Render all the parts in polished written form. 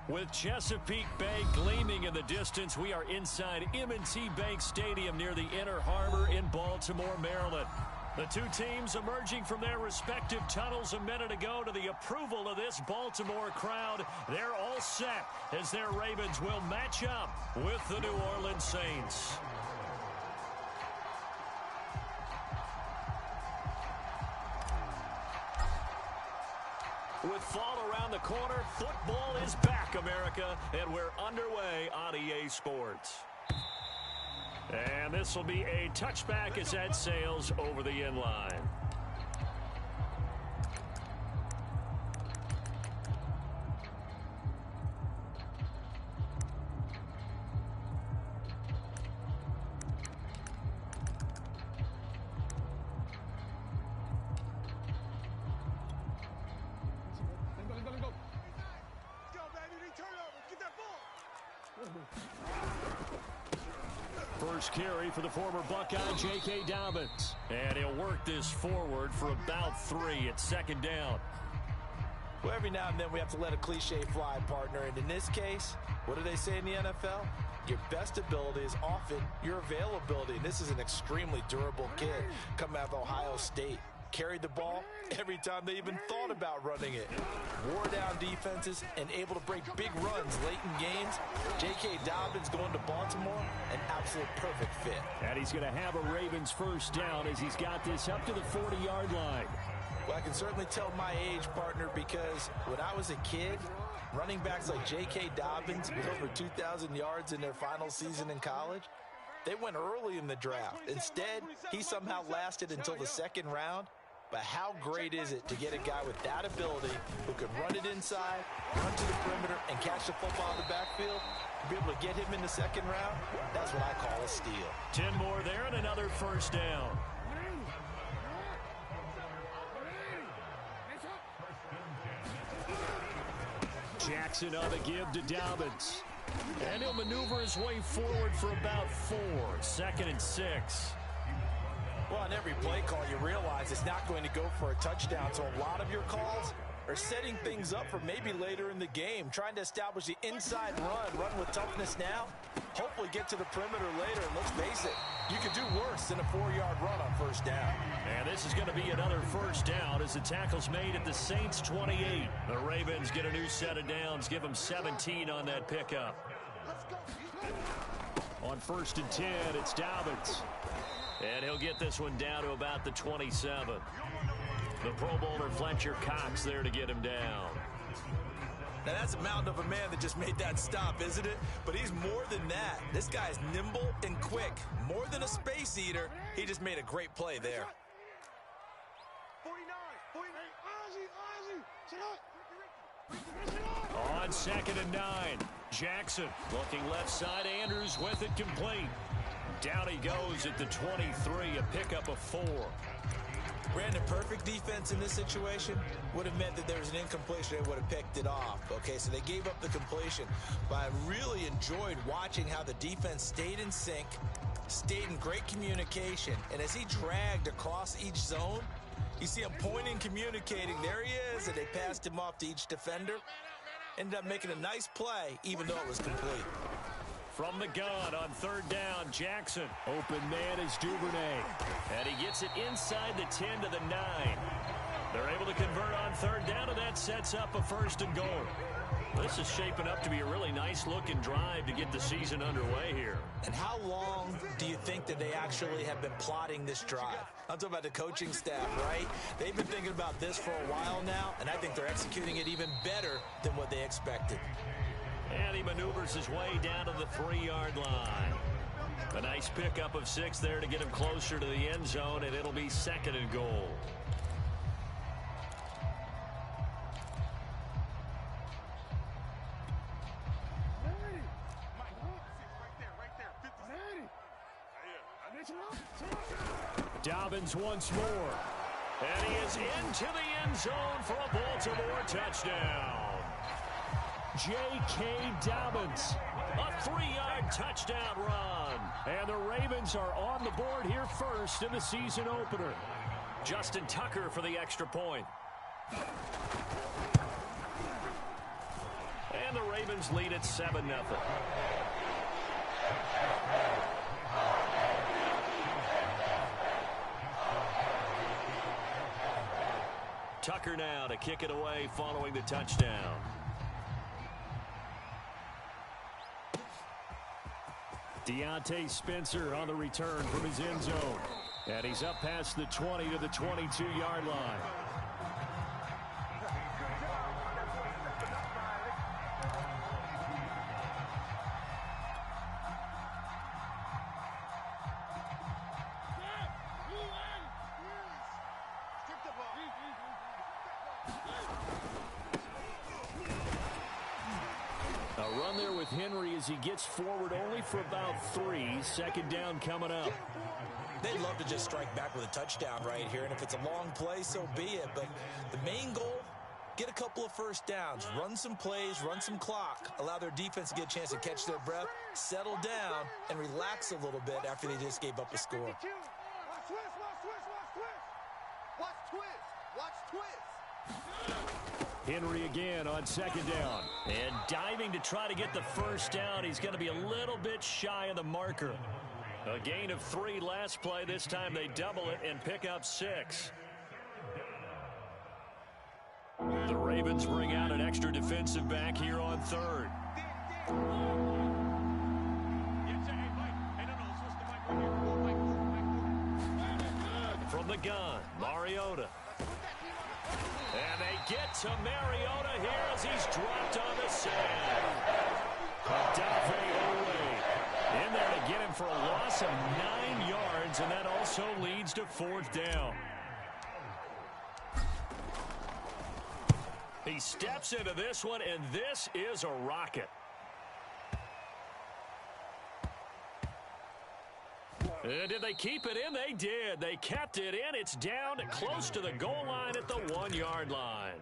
With Chesapeake Bay gleaming in the distance, we are inside M&T Bank Stadium near the Inner Harbor in Baltimore, Maryland. The two teams emerging from their respective tunnels a minute ago to the approval of this Baltimore crowd. They're all set as their Ravens will match up with the New Orleans Saints. With fall around the corner, football is back, America, and we're underway on EA Sports. And this will be a touchback as that sails over the end line. First carry for the former Buckeye, J.K. Dobbins. And he'll work this forward for about 3 at second down. Well, every now and then we have to let a cliche fly, partner. And in this case, what do they say in the NFL? Your best ability is often your availability. And this is an extremely durable kid coming out of Ohio State. Carried the ball every time they even thought about running it. Wore down defenses and able to break big runs late in games. J.K. Dobbins going to Baltimore, an absolute perfect fit. And he's going to have a Ravens first down as he's got this up to the 40-yard line. Well, I can certainly tell my age, partner, because when I was a kid, running backs like J.K. Dobbins with over 2,000 yards in their final season in college, they went early in the draft. Instead, he somehow lasted until the second round. But how great is it to get a guy with that ability who can run it inside, run to the perimeter, and catch the football in the backfield? To be able to get him in the second round, that's what I call a steal. 10 more there and another first down. Jackson on the give to Dobbins. And he'll maneuver his way forward for about 4. 2nd and 6. Well, on every play call, you realize it's not going to go for a touchdown. So a lot of your calls are setting things up for maybe later in the game, trying to establish the inside run with toughness now, hopefully get to the perimeter later. And let's face it, you could do worse than a 4-yard run on first down. And this is going to be another first down as the tackle's made at the Saints 28. The Ravens get a new set of downs, give them 17 on that pickup. On 1st and 10, it's Dobbins. And he'll get this one down to about the 27. The Pro Bowler Fletcher Cox there to get him down. Now that's a mountain of a man that just made that stop, isn't it? But he's more than that. This guy's nimble and quick. More than a space eater. He just made a great play there. 49. On 2nd and 9. Jackson looking left side. Andrews with it complete. Down he goes at the 23, a pickup of 4. Brandon, perfect defense in this situation would have meant that there was an incompletion. They would have picked it off. Okay, so they gave up the completion. But I really enjoyed watching how the defense stayed in sync, stayed in great communication. And as he dragged across each zone, you see him pointing, communicating. There he is, and they passed him off to each defender. Ended up making a nice play, even though it was complete. From the gun on 3rd down, Jackson. Open man is Duvernay. And he gets it inside the 10 to the 9. They're able to convert on 3rd down, and that sets up a 1st and goal. This is shaping up to be a really nice-looking drive to get the season underway here. And how long do you think that they actually have been plotting this drive? I'm talking about the coaching staff, right? They've been thinking about this for a while now, and I think they're executing it even better than what they expected. And he maneuvers his way down to the 3-yard line. A nice pickup of 6 there to get him closer to the end zone, and it'll be 2nd and goal. Dobbins once more. And he is into the end zone for a Baltimore touchdown. J.K. Dobbins, a 3-yard touchdown run. And the Ravens are on the board here first in the season opener. Justin Tucker for the extra point. And the Ravens lead at 7-0. Tucker now to kick it away following the touchdown. Deontay Spencer on the return from his end zone. And he's up past the 20 to the 22-yard line. A run there with Henry as he gets forward only for about 3. Second down coming up. They'd love to just strike back with a touchdown right here, and if it's a long play, so be it. But the main goal, get a couple of first downs, run some plays, run some clock, allow their defense to get a chance to catch their breath, settle down, and relax a little bit after they just gave up a score. Watch twist. Henry again on second down. And diving to try to get the first down. He's going to be a little bit shy of the marker. A gain of 3 last play. This time they double it and pick up 6. The Ravens bring out an extra defensive back here on third. From the gun, Mariota. And they get to Mariota here as he's dropped on the sand. Odafe Oweh in there to get him for a loss of 9 yards, and that also leads to 4th down. He steps into this one, and this is a rocket. Did they keep it in? They did. They kept it in. It's down close to the goal line at the 1-yard line.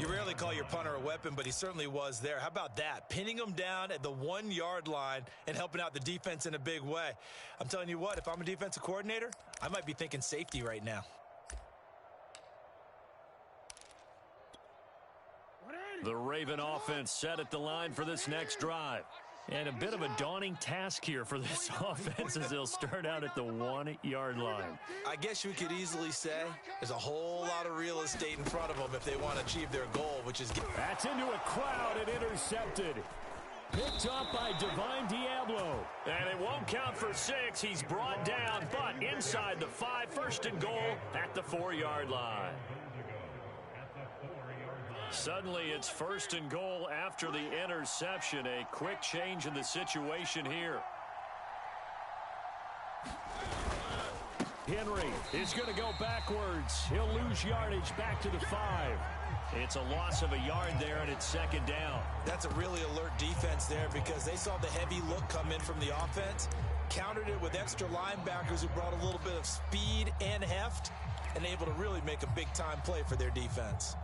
You rarely call your punter a weapon, but he certainly was there. How about that? Pinning him down at the 1-yard line and helping out the defense in a big way. I'm telling you what, if I'm a defensive coordinator, I might be thinking safety right now. The Raven offense set at the line for this next drive. And a bit of a daunting task here for this offense as they'll start out at the 1-yard line. I guess you could easily say there's a whole lot of real estate in front of them if they want to achieve their goal, which is... That's into a crowd and intercepted. Picked up by Divine Diablo. And it won't count for 6. He's brought down, but inside the 5, 1st and goal at the 4-yard line. Suddenly, it's 1st and goal after the interception. A quick change in the situation here. Henry is going to go backwards. He'll lose yardage back to the 5. It's a loss of a yard there, and it's 2nd down. That's a really alert defense there because they saw the heavy look come in from the offense, countered it with extra linebackers who brought a little bit of speed and heft, and able to really make a big-time play for their defense.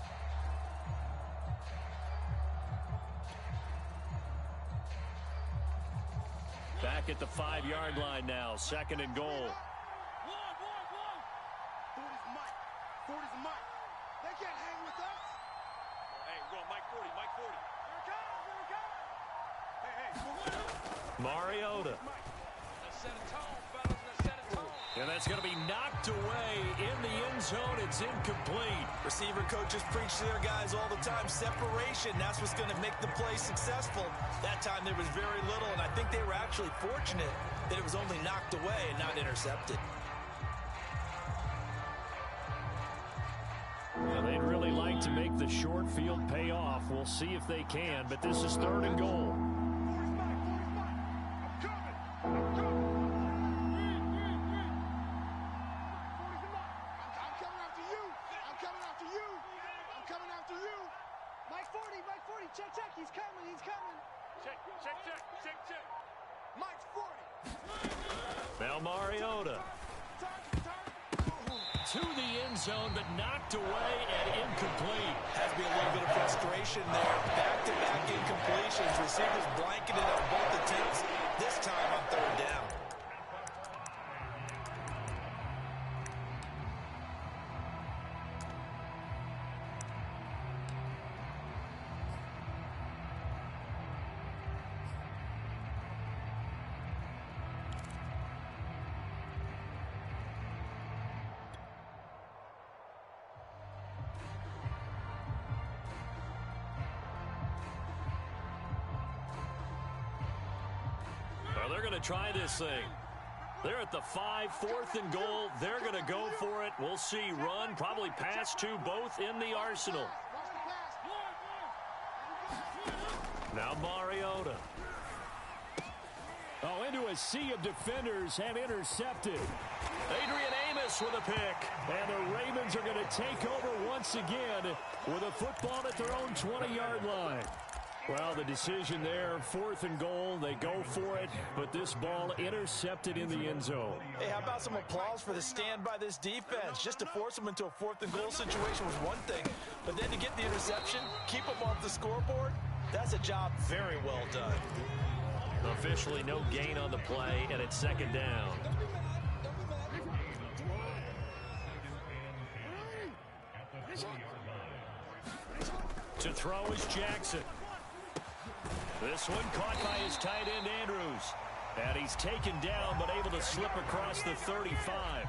Back at the 5-yard line now, 2nd and goal. Forty's Mike. They can't hang with us. Hey, we're going Mike 40, Mike 40. Here it comes. Hey. Mariota. Let's set a tone, fellas. Let's set a tone. And that's going to be knocked away in the end zone. It's incomplete. Receiver coaches preach to their guys all the time. Separation, that's what's going to make the play successful. That time there was very little, and I think they were actually fortunate that it was only knocked away and not intercepted. Well, they'd really like to make the short field pay off. We'll see if they can, but this is 3rd and goal. Check, he's coming. Check. Mike's 40. Now Mariota. To the end zone, but knocked away and incomplete. Has to be a little bit of frustration there. Back-to-back incompletions. Receivers blanketed on both attempts. This time on 3rd down. Well, they're going to try this thing. They're at the 5, 4th and goal. They're going to go for it. We'll see. Run, probably pass to both in the arsenal. Now Mariota. Oh, into a sea of defenders and intercepted. Adrian Amos with a pick. And the Ravens are going to take over once again with a football at their own 20-yard line. Well, the decision there, 4th and goal, they go for it, but this ball intercepted in the end zone. Hey, how about some applause for the stand by this defense? Just to force them into a 4th and goal situation was one thing, but then to get the interception, keep them off the scoreboard, that's a job very well done. Officially no gain on the play, and it's 2nd down. To throw is Jackson. This one caught by his tight end, Andrews. And he's taken down, but able to slip across the 35.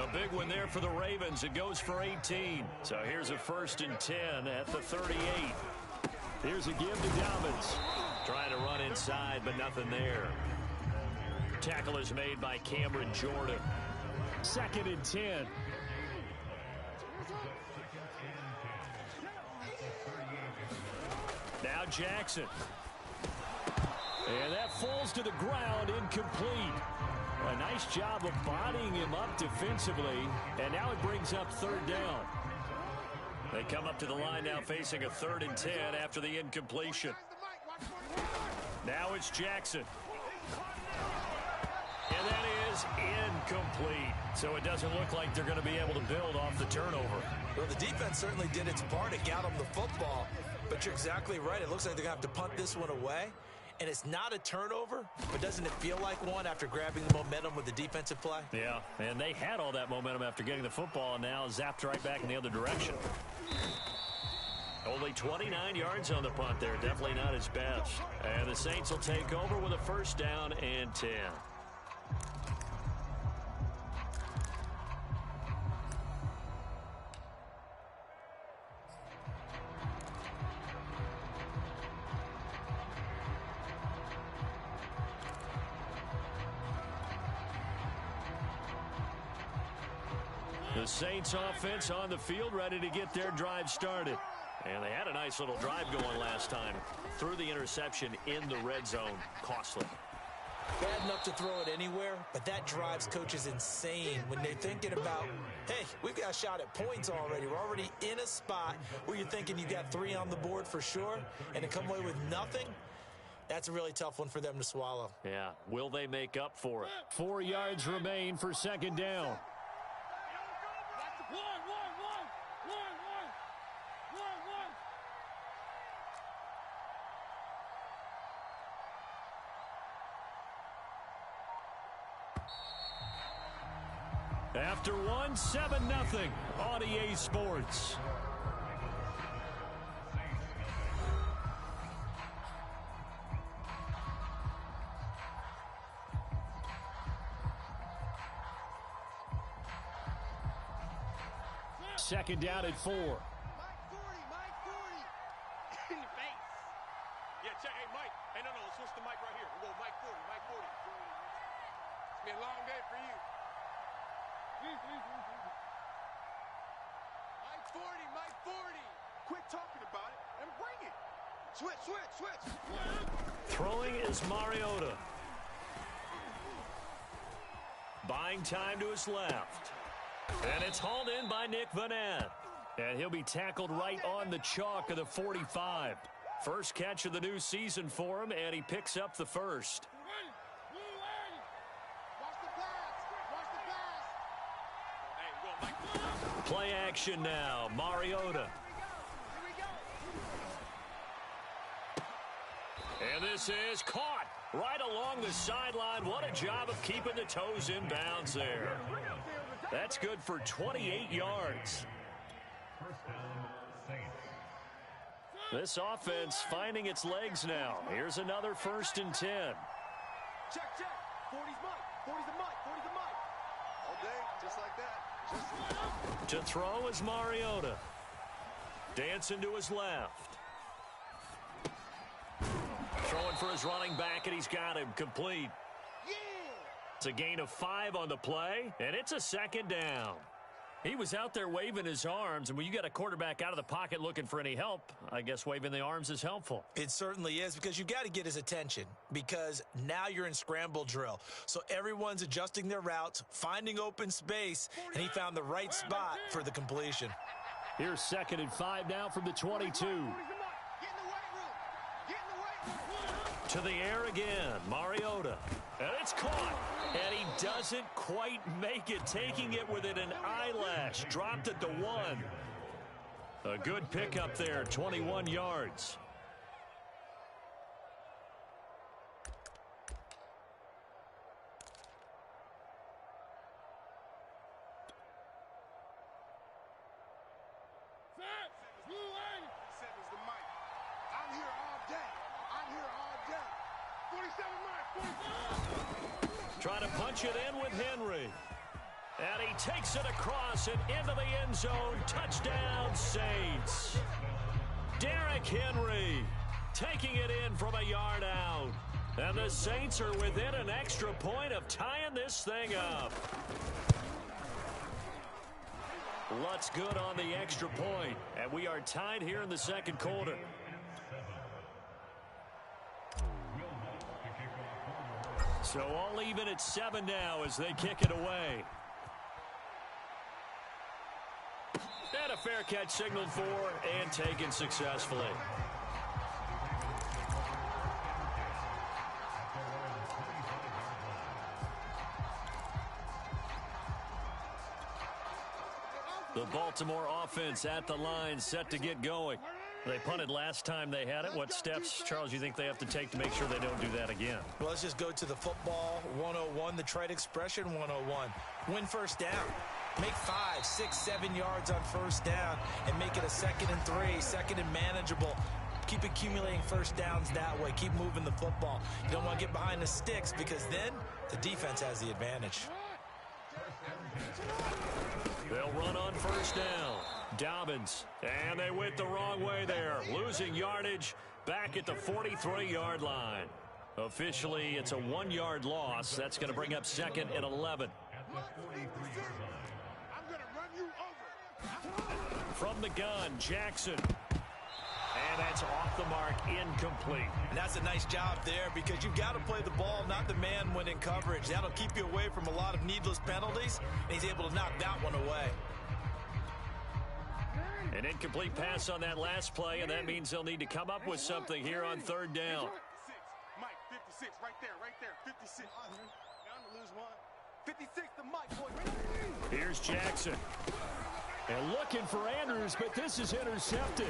A big one there for the Ravens. It goes for 18. So here's a 1st and 10 at the 38. Here's a give to Dobbins. Trying to run inside, but nothing there. Tackle is made by Cameron Jordan. 2nd and 10. Now Jackson. And that falls to the ground, incomplete. A nice job of bodying him up defensively, and now it brings up 3rd down. They come up to the line now facing a 3rd and 10 after the incompletion. Now it's Jackson. And that is incomplete. So it doesn't look like they're going to be able to build off the turnover. Well, the defense certainly did its part to get them the football. But you're exactly right. It looks like they're going to have to punt this one away. And it's not a turnover, but doesn't it feel like one after grabbing the momentum with the defensive play? Yeah, and they had all that momentum after getting the football, and now zapped right back in the other direction. Only 29 yards on the punt there. Definitely not his best. And the Saints will take over with a 1st down and 10. The Saints offense on the field, ready to get their drive started. And they had a nice little drive going last time. Threw the interception in the red zone. Costly. Bad enough to throw it anywhere, but that drives coaches insane when they're thinking about, hey, we've got a shot at points already. We're already in a spot where you're thinking you got 3 on the board for sure, and to come away with nothing, that's a really tough one for them to swallow. Yeah, will they make up for it? 4 yards remain for 2nd down. After 1, 7-0 on EA Sports. Second down at 4. Mike 40, Mike 40. In the face. Yeah, check. Hey, Mike. Hey, no, switch the mic right here. We'll go Mike 40, Mike 40. It's been a long day for you. Mike 40, Mike 40. Quit talking about it and bring it. Switch. Throwing is Mariota. Buying time to his left. And it's hauled in by Nick Vanette. And he'll be tackled right on the chalk of the 45. First catch of the new season for him, and he picks up the 1st. Play action now. Mariota. And this is caught right along the sideline. What a job of keeping the toes in bounds there. That's good for 28 yards. This offense finding its legs now. Here's another 1st and 10. Check. 40's Mike. 40's the Mike. 40's the Mike. All day, just like that. To throw is Mariota. Dancing to his left. Throwing for his running back, and he's got him complete. It's a gain of 5 on the play, and it's a second down. He was out there waving his arms, and when you got a quarterback out of the pocket looking for any help, I guess waving the arms is helpful. It certainly is, because you got to get his attention, because now you're in scramble drill. So everyone's adjusting their routes, finding open space, and he found the right spot for the completion. Here's 2nd and 5 now from the 22. To the air again, Mariota. And it's caught. And he doesn't quite make it, taking it within an eyelash. Dropped at the 1. A good pickup there, 21 yards. Trying to punch it in with Henry. And he takes it across and into the end zone. Touchdown, Saints. Derrick Henry taking it in from a yard out. And the Saints are within an extra point of tying this thing up. Lutz good on the extra point. And we are tied here in the second quarter. So all even at 7 now as they kick it away. And a fair catch signaled for and taken successfully. The Baltimore offense at the line, set to get going. They punted last time they had it. What steps, Charles, you think they have to take to make sure they don't do that again? Well, let's just go to the football 101, the trite expression 101. Win first down. Make 5, 6, 7 yards on first down and make it a 2nd and 3, 2nd and manageable. Keep accumulating first downs that way. Keep moving the football. You don't want to get behind the sticks, because then the defense has the advantage. They'll run on first down. Dobbins, and they went the wrong way there, losing yardage back at the 43-yard line. Officially, it's a 1-yard loss. That's going to bring up 2nd and 11. From the gun, Jackson. And that's off the mark, incomplete. And that's a nice job there, because you've got to play the ball, not the man when in coverage. That'll keep you away from a lot of needless penalties, and he's able to knock that one away. An incomplete pass on that last play, and that means they'll need to come up with something here on 3rd down. Mike, 56, right there, 56. Down to lose 1. 56 to Mike, boy. Here's Jackson. And looking for Andrews, but this is intercepted.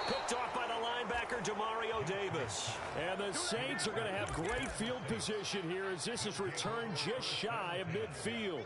Picked off by the linebacker, Demario Davis. And the Saints are going to have great field position here as this is returned just shy of midfield.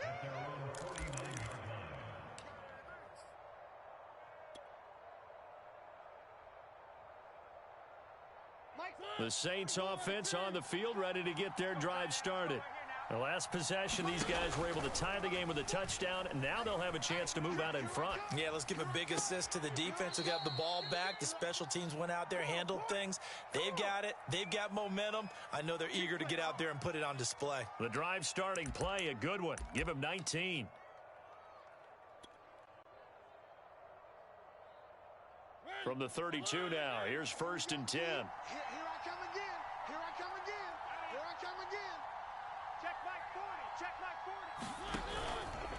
The Saints offense on the field, ready to get their drive started. The last possession, these guys were able to tie the game with a touchdown, and now they'll have a chance to move out in front. Yeah, let's give a big assist to the defense who got the ball back. The special teams went out there, handled things. They've got it. They've got momentum. I know they're eager to get out there and put it on display. The drive starting play, a good one. Give him 19. From the 32 now, here's 1st and 10. Here I come again. Here I come again. Here I come again. Check Mike 40. Check Mike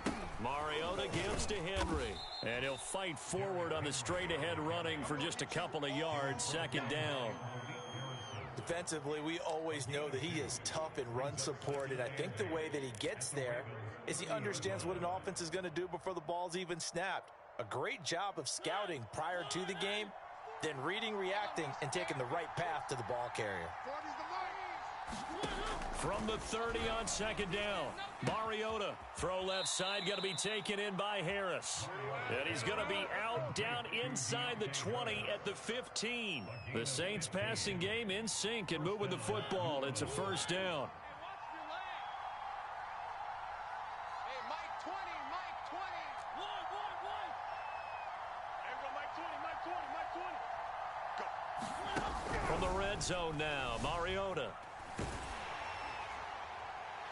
40. Mariota gives to Henry. And he'll fight forward on the straight-ahead running for just a couple of yards. 2nd down. Defensively, we always know that he is tough in run support, and I think the way that he gets there is he understands what an offense is going to do before the ball's even snapped. A great job of scouting prior to the game, then reading, reacting, and taking the right path to the ball carrier. From the 30 on 2nd down, Mariota. Throw left side, going to be taken in by Harris. And he's going to be out down inside the 20 at the 15. The Saints passing game in sync and moving the football. It's a 1st down. end zone now. Mariota.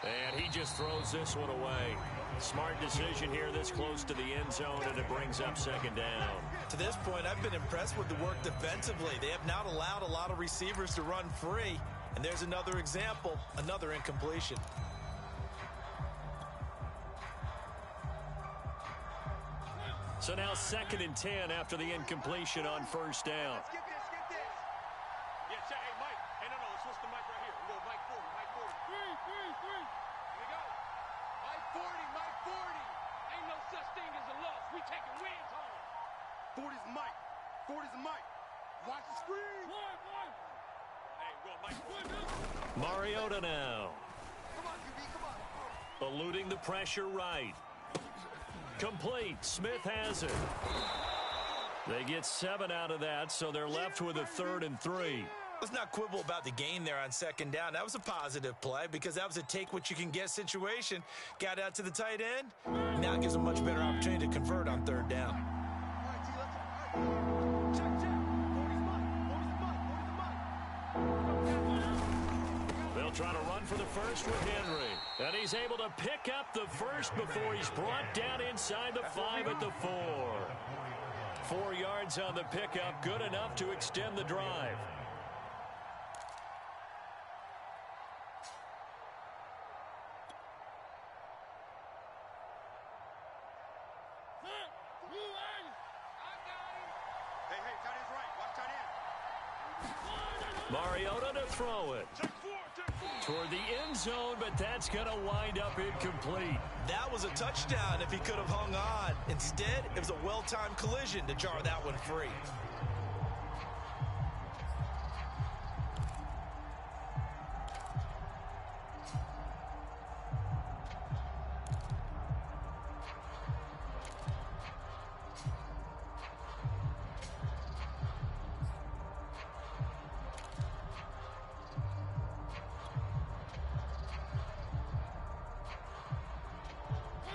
And he just throws this one away. Smart decision here this close to the end zone, and it brings up second down. To this point, I've been impressed with the work defensively. They have not allowed a lot of receivers to run free. And there's another example, another incompletion. So now 2nd and 10 after the incompletion on first down. Skip this. Yeah, check. Hey, Mike. Hey, no, switch the mic right here. We'll go Mike 40, Mike 40. Three. Here we go. Mike 40. Ain't no such thing as a loss. We taking wins home. 40's Mike. 40's Mike. Watch the screen. Hey, go Mike 40. Mariota now. Come on, QB, come on. Eluding the pressure right. Complete. Smith has it. They get 7 out of that, so they're left with a 3rd and 3. Let's not quibble about the gain there on second down. That was a positive play because that was a take-what-you-can-get situation. Got out to the tight end. Now it gives them a much better opportunity to convert on 3rd down. They'll try to run for the first with Henry. And he's able to pick up the first before he's brought down inside the 5 at the 4. 4 yards on the pickup, good enough to extend the drive. Hey, tight end's right. Watch tight end. Mariota to throw it. Take 4. Toward the end zone, but that's going to wind up incomplete. That was a touchdown if he could have hung on. Instead, it was a well-timed collision to jar that one free.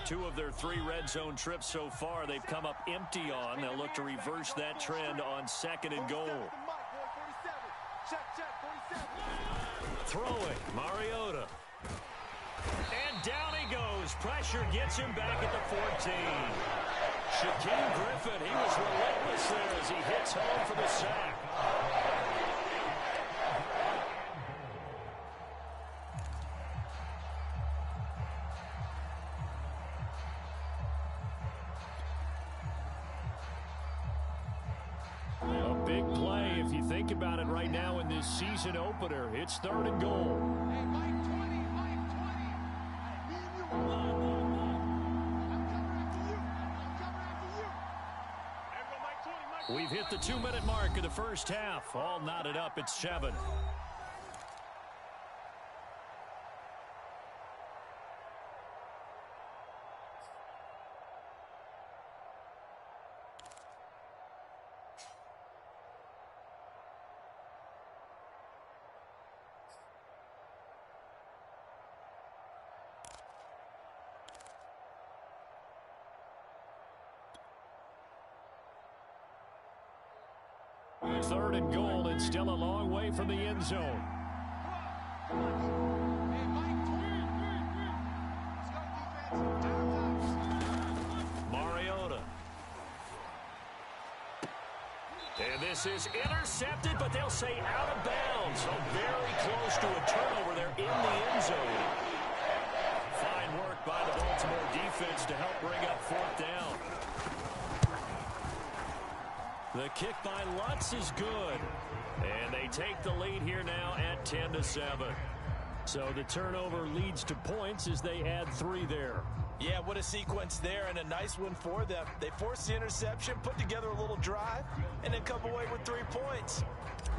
Two of their 3 red zone trips so far, they've come up empty on. They'll look to reverse that trend on 2nd and goal. Throwing, Mariota. And down he goes. Pressure gets him back at the 14. Shaquem Griffin, he was relentless there as he hits home for the sack. Think about it right now in this season opener. It's 3rd and goal. Hey, Mike 20. We've hit the 2-minute mark of the first half. All knotted up at 7. Third and goal, and still a long way from the end zone. Mariota. And this is intercepted, but they'll say out of bounds. So very close to a turnover there in the end zone. Fine work by the Baltimore defense to help bring up 4th down. The kick by Lutz is good. And they take the lead here now at 10-7. So the turnover leads to points as they add 3 there. Yeah, what a sequence there, and a nice one for them. They forced the interception, put together a little drive, and then come away with 3 points.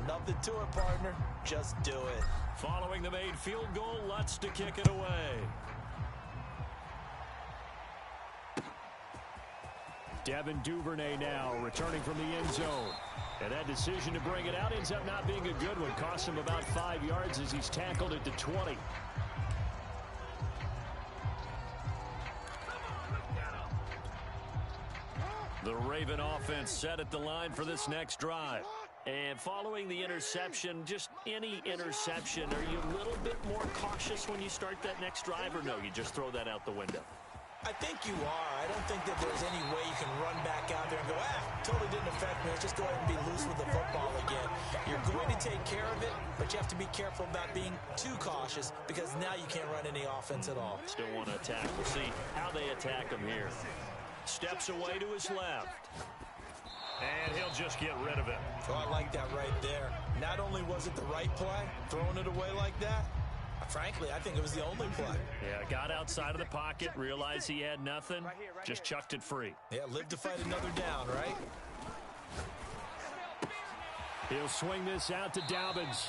Nothing to it, partner. Just do it. Following the made field goal, Lutz to kick it away. Devin Duvernay now returning from the end zone. And that decision to bring it out ends up not being a good one. Cost him about 5 yards as he's tackled at the 20. The Raven offense set at the line for this next drive. And following the interception, just any interception, are you a little bit more cautious when you start that next drive, or no, you just throw that out the window? I think you are. I don't think that there's any way you can run back out there and go, totally didn't affect me. Let's just go ahead and be loose with the football again. You're going to take care of it, but you have to be careful about being too cautious because now you can't run any offense at all. Still want to attack. We'll see how they attack him here. Steps away to his left. And he'll just get rid of it. Oh, I like that right there. Not only was it the right play, throwing it away like that, frankly, I think it was the only play. Yeah, got outside of the pocket, realized he had nothing, just chucked it free. Yeah, live to fight another down, right? He'll swing this out to Dobbins.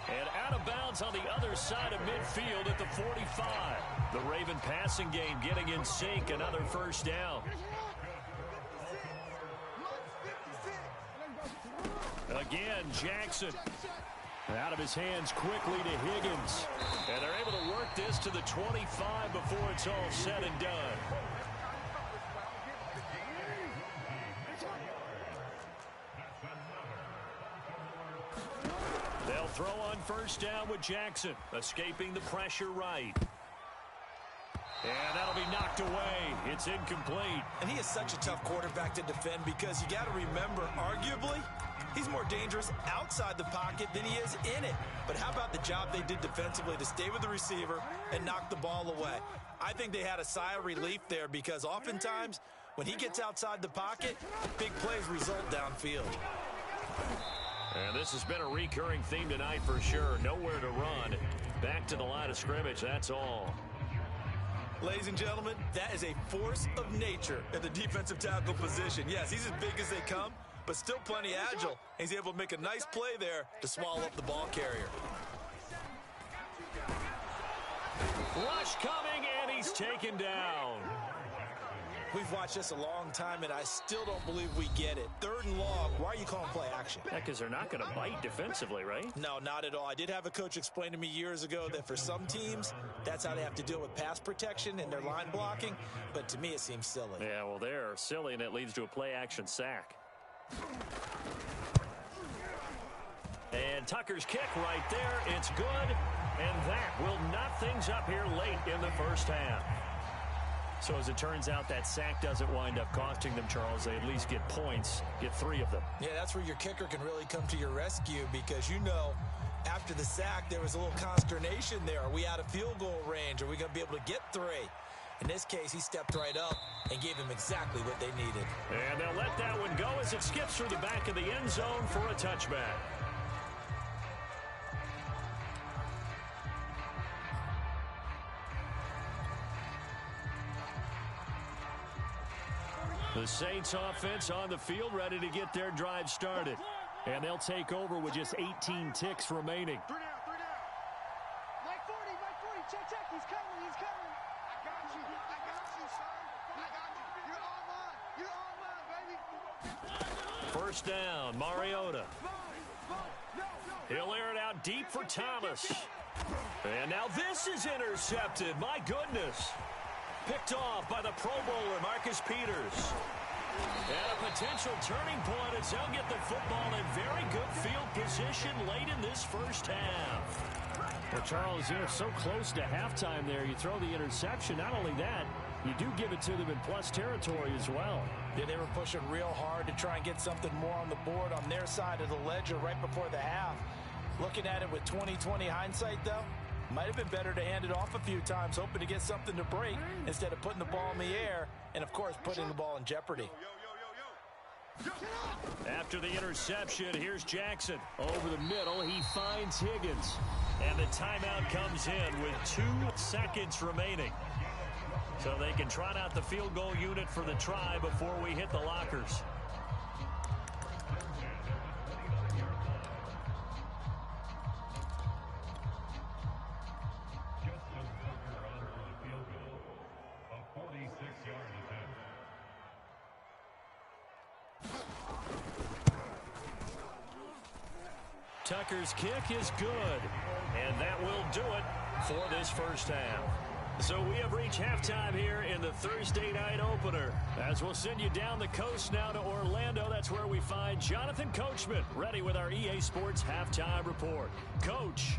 And out of bounds on the other side of midfield at the 45. The Raven passing game getting in sync, another first down. Again, Jackson. Out of his hands quickly to Higgins. And they're able to work this to the 25 before it's all said and done. They'll throw on first down with Jackson, escaping the pressure right. And that'll be knocked away. It's incomplete. And he is such a tough quarterback to defend because you got to remember, arguably, he's more dangerous outside the pocket than he is in it. But how about the job they did defensively to stay with the receiver and knock the ball away? I think they had a sigh of relief there because oftentimes when he gets outside the pocket, big plays result downfield. And this has been a recurring theme tonight for sure. Nowhere to run. Back to the line of scrimmage, that's all. Ladies and gentlemen, that is a force of nature at the defensive tackle position. Yes, he's as big as they come, but still plenty agile. He's able to make a nice play there to swallow up the ball carrier. Rush coming, and he's taken down. We've watched this a long time, and I still don't believe we get it. 3rd and long, why are you calling play action? Yeah, because they're not going to bite defensively, right? No, not at all. I did have a coach explain to me years ago that for some teams, that's how they have to deal with pass protection and their line blocking, but to me it seems silly. Yeah, well, they're silly, and it leads to a play-action sack. And Tucker's kick right there. It's good, and that will knot things up here late in the first half. So as it turns out, that sack doesn't wind up costing them, Charles. They at least get points, get 3 of them. Yeah, that's where your kicker can really come to your rescue because, you know, after the sack, there was a little consternation there. Are we out of field goal range? Are we going to be able to get 3? In this case, he stepped right up and gave them exactly what they needed. And they'll let that one go as it skips through the back of the end zone for a touchback. The Saints offense on the field, ready to get their drive started. And they'll take over with just 18 ticks remaining. 3 down. Mike 40, check, he's coming. I got you, son. You're on mine, baby. First down, Mariota. He'll air it out deep for Thomas. And now this is intercepted. My goodness. Picked off by the Pro Bowler, Marcus Peters. And a potential turning point as they'll get the football in very good field position late in this first half. Well, Charles, you're so close to halftime there. You throw the interception. Not only that, you do give it to them in plus territory as well. Yeah, they were pushing real hard to try and get something more on the board on their side of the ledger right before the half. Looking at it with 20/20 hindsight, though, might have been better to hand it off a few times, hoping to get something to break instead of putting the ball in the air and, of course, putting the ball in jeopardy. After the interception, here's Jackson. Over the middle, he finds Higgins. And the timeout comes in with 2 seconds remaining. So they can trot out the field goal unit for the try before we hit the lockers. Tucker's kick is good, and that will do it for this first half. So we have reached halftime here in the Thursday night opener. As we'll send you down the coast now to Orlando, that's where we find Jonathan Coachman ready with our EA Sports halftime report. Coach.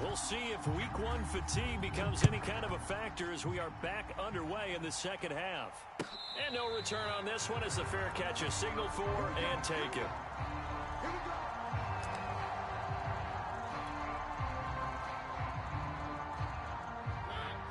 We'll see if week one fatigue becomes any kind of a factor as we are back underway in the second half. And no return on this one as the fair catch is signaled for and taken.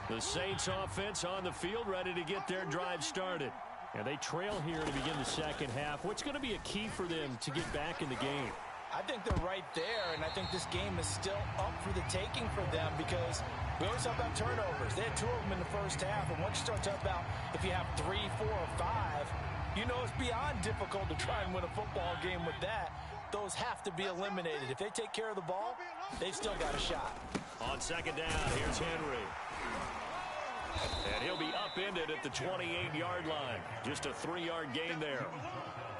The Saints offense on the field ready to get their drive started. And they trail here to begin the second half. What's going to be a key for them to get back in the game? I think they're right there, and I think this game is still up for the taking for them because we always talk about turnovers. They had 2 of them in the first half, and once you start talking about if you have 3, 4, or 5, you know it's beyond difficult to try and win a football game with that. Those have to be eliminated. If they take care of the ball, they've still got a shot. On second down, here's Henry. And he'll be upended at the 28-yard line. Just a 3-yard gain there.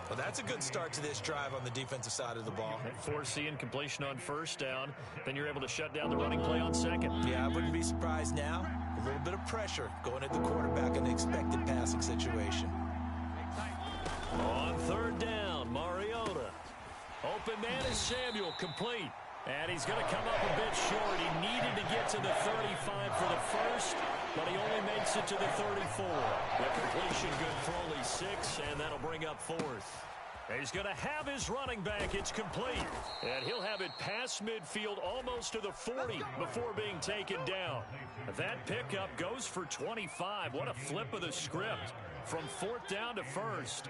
Well, that's a good start to this drive on the defensive side of the ball. Forcing incompletion on first down. Then you're able to shut down the running play on second. Yeah, I wouldn't be surprised now. A little bit of pressure going at the quarterback in the expected passing situation. On third down, Mariota. Open man is Samuel, complete. And he's going to come up a bit short. He needed to get to the 35 for the first, but he only makes it to the 34. The completion good for only 6, and that'll bring up 4th. He's going to have his running back. It's complete. And he'll have it past midfield almost to the 40 before being taken down. That pickup goes for 25. What a flip of the script from 4th down to 1st.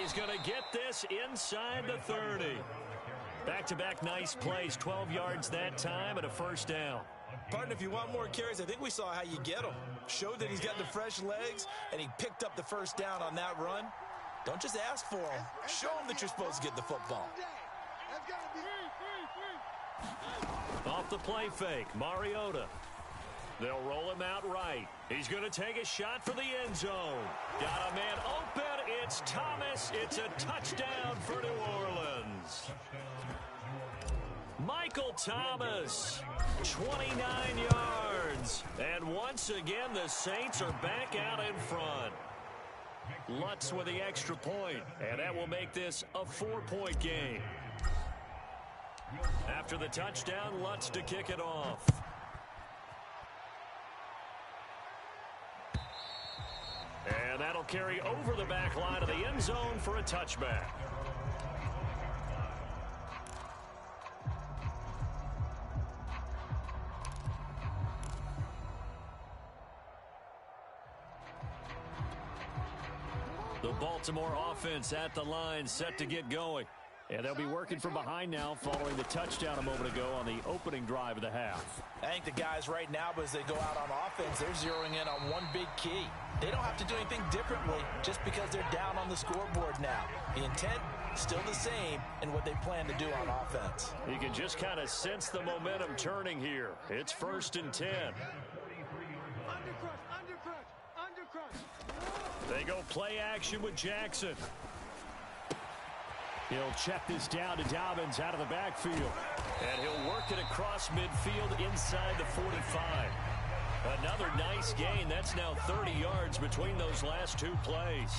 He's going to get this inside the 30. Back-to-back nice plays, 12 yards that time and a first down. Partner, if you want more carries, I think we saw how you get them. Showed that he's got the fresh legs, and he picked up the first down on that run. Don't just ask for him. Show him that you're supposed to get the football. Off the play fake, Mariota. They'll roll him out right. He's going to take a shot for the end zone. Got a man open. It's Thomas. It's a touchdown for New Orleans. Michael Thomas, 29 yards. And once again, the Saints are back out in front. Lutz with the extra point, and that will make this a 4-point game. After the touchdown, Lutz to kick it off. And that'll carry over the back line of the end zone for a touchback. The Baltimore offense at the line, set to get going. And they'll be working from behind now following the touchdown a moment ago on the opening drive of the half. I think the guys right now, as they go out on offense, they're zeroing in on one big key. They don't have to do anything differently just because they're down on the scoreboard now. The intent, still the same in what they plan to do on offense. You can just kind of sense the momentum turning here. It's 1st and 10. They go play action with Jackson. He'll check this down to Dobbins out of the backfield. And he'll work it across midfield inside the 45. Another nice gain. That's now 30 yards between those last 2 plays.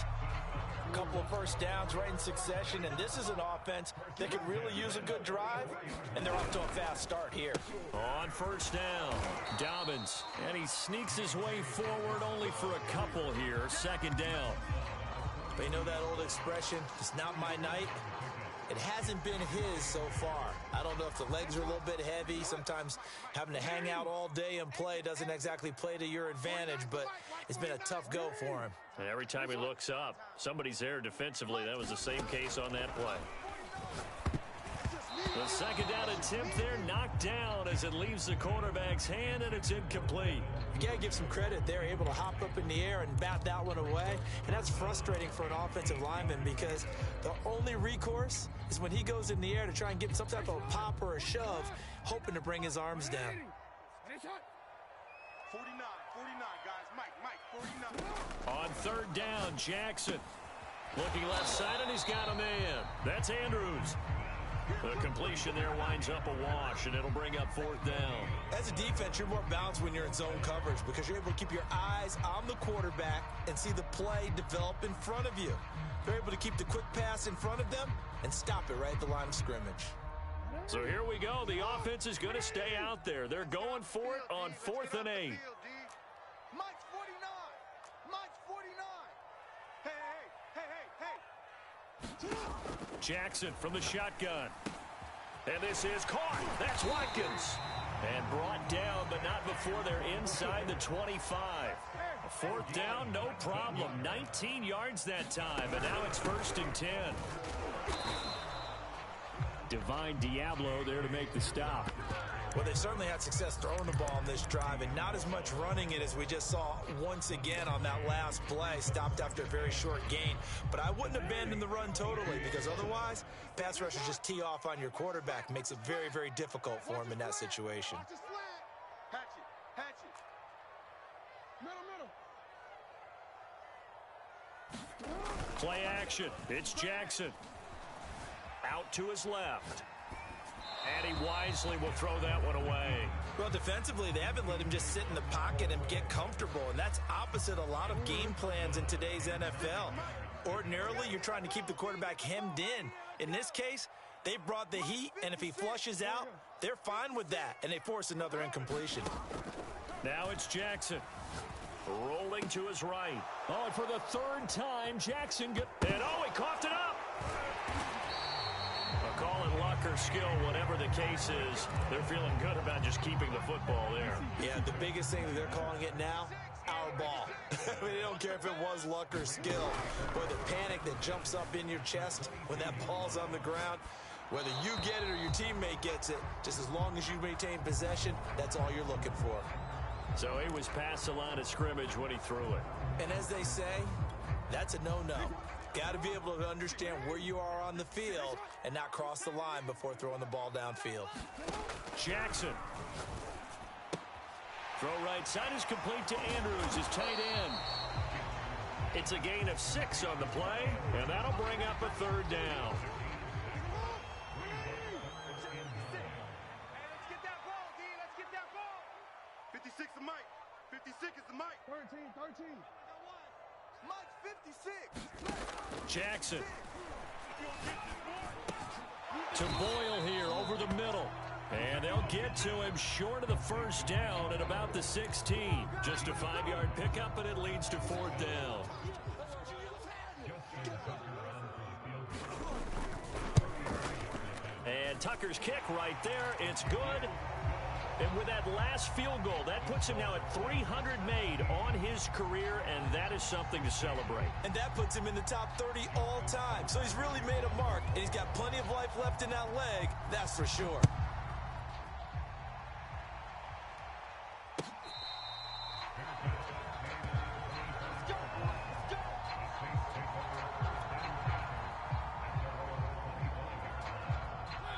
A couple of first downs right in succession, and this is an offense that could really use a good drive, and they're off to a fast start here. On first down, Dobbins, and he sneaks his way forward only for a couple here. 2nd down. But you know that old expression, it's not my night? It hasn't been his so far. I don't know if the legs are a little bit heavy. Sometimes having to hang out all day and play doesn't exactly play to your advantage, but it's been a tough go for him. And every time he looks up, somebody's there defensively. That was the same case on that play. The 2nd down attempt there knocked down as as it leaves the quarterback's hand, and it's incomplete. You got to give some credit. They're able to hop up in the air and bat that one away, and that's frustrating for an offensive lineman because the only recourse is when he goes in the air to try and get some type of a pop or a shove, hoping to bring his arms down. 49, guys. Mike, 49. On third down, Jackson. Looking left side, and he's got a man. That's Andrews. The completion there winds up a wash, and it'll bring up fourth down. As a defense, you're more balanced when you're in zone coverage because you're able to keep your eyes on the quarterback and see the play develop in front of you. They're able to keep the quick pass in front of them and stop it right at the line of scrimmage. So here we go. The offense is going to stay out there. They're going for it on 4th and 8. Mike's 49. Mike's 49. Hey. Jackson from the shotgun. And this is caught. That's Watkins. And brought down, but not before they're inside the 25. A fourth down, no problem. 19 yards that time, and now it's 1st and 10. Divine Diablo there to make the stop. Well, they certainly had success throwing the ball on this drive and not as much running it as we just saw once again on that last play. Stopped after a very short gain. But I wouldn't abandon the run totally because otherwise, pass rushers just tee off on your quarterback. Makes it very, very difficult for him in that situation. Hatchet. Middle. Play action. It's Jackson. Out to his left. And he wisely will throw that one away. Well, defensively, they haven't let him just sit in the pocket and get comfortable, and that's opposite a lot of game plans in today's NFL. Ordinarily, you're trying to keep the quarterback hemmed in. In this case, they brought the heat, and if he flushes out, they're fine with that, and they force another incompletion. Now it's Jackson. Rolling to his right. Oh, and for the third time, Jackson he coughed it up. Call it luck or skill, whatever the case is, they're feeling good about just keeping the football there. Yeah, the biggest thing that they're calling it now, our ball. I mean, they don't care if it was luck or skill. Boy, the panic that jumps up in your chest when that ball's on the ground, whether you get it or your teammate gets it, just as long as you maintain possession, that's all you're looking for. So he was past the line of scrimmage when he threw it. And as they say, that's a no-no. Got to be able to understand where you are on the field and not cross the line before throwing the ball downfield. Jackson. Throw right side is complete to Andrews, his tight end. It's a gain of 6 on the play, and that'll bring up a third down. Let's get that ball, D. Let's get that ball. 56 is Mike. 56 is the Mike. 13. Mike 56. Jackson. To Boyle here over the middle. And they'll get to him short of the first down at about the 16. Just a 5-yard pickup, and it leads to 4th down. And Tucker's kick right there. It's good. And with that last field goal, that puts him now at 300 made on his career, and that is something to celebrate. And that puts him in the top 30 all time. So he's really made a mark, and he's got plenty of life left in that leg, that's for sure.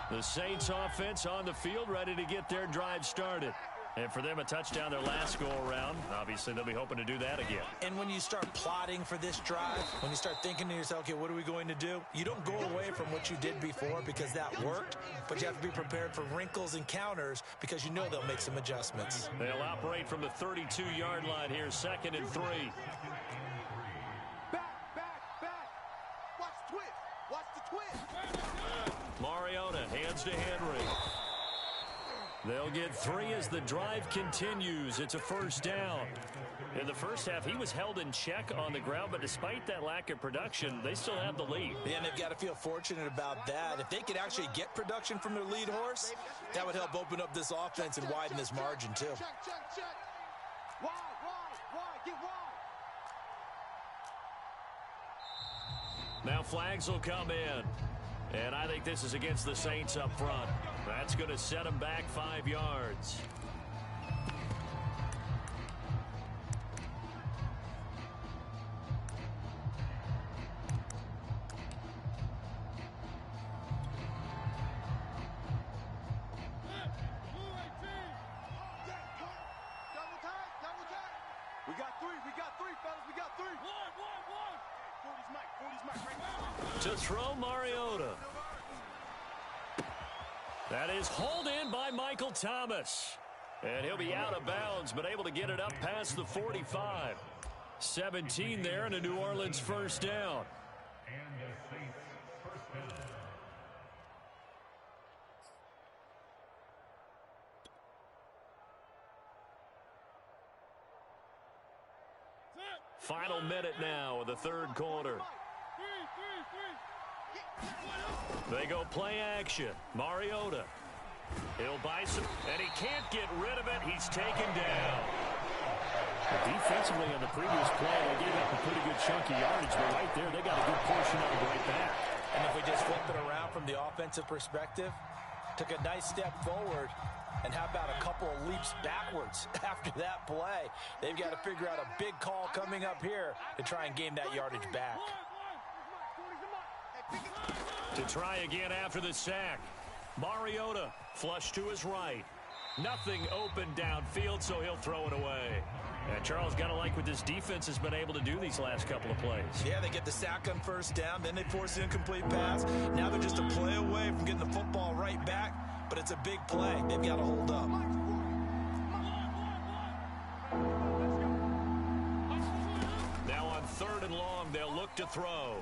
The Saints offense on the field, ready to get their drive started. And for them, a touchdown their last go-around. Obviously, they'll be hoping to do that again. And when you start plotting for this drive, when you start thinking to yourself, okay, what are we going to do? You don't go away from what you did before because that worked, but you have to be prepared for wrinkles and counters because you know they'll make some adjustments. They'll operate from the 32-yard line here, 2nd and 3. Back. Watch the twist. Watch the twist. Mariota hands to Henry. They'll get 3 as the drive continues. It's a first down. In the first half, he was held in check on the ground, but despite that lack of production, they still have the lead. Yeah, and they've got to feel fortunate about that. If they could actually get production from their lead horse, that would help open up this offense and widen this margin, too. Check. Wide. Get wide. Now flags will come in. And I think this is against the Saints up front. That's going to set him back 5 yards. To throw, Mariota. That is hauled in by Michael Thomas. And he'll be out of bounds, but able to get it up past the 45. 17 there and a New Orleans first down. Final minute now of the third quarter. They go play action. Mariota. He'll buy some, and he can't get rid of it. He's taken down. Defensively on the previous play, they gave up a pretty good chunk of yardage, but right there, they got a good portion of it right back. And if we just flip it around from the offensive perspective, took a nice step forward, and how about a couple of leaps backwards after that play? They've got to figure out a big call coming up here to try and gain that yardage back. To try again after the sack. Mariota flush to his right. Nothing open downfield, so he'll throw it away. And Charles, got to like what this defense has been able to do these last couple of plays. Yeah, they get the sack on first down, then they force an incomplete pass. Now they're just a play away from getting the football right back, but it's a big play. They've got to hold up. Now on 3rd and long, they'll look to throw.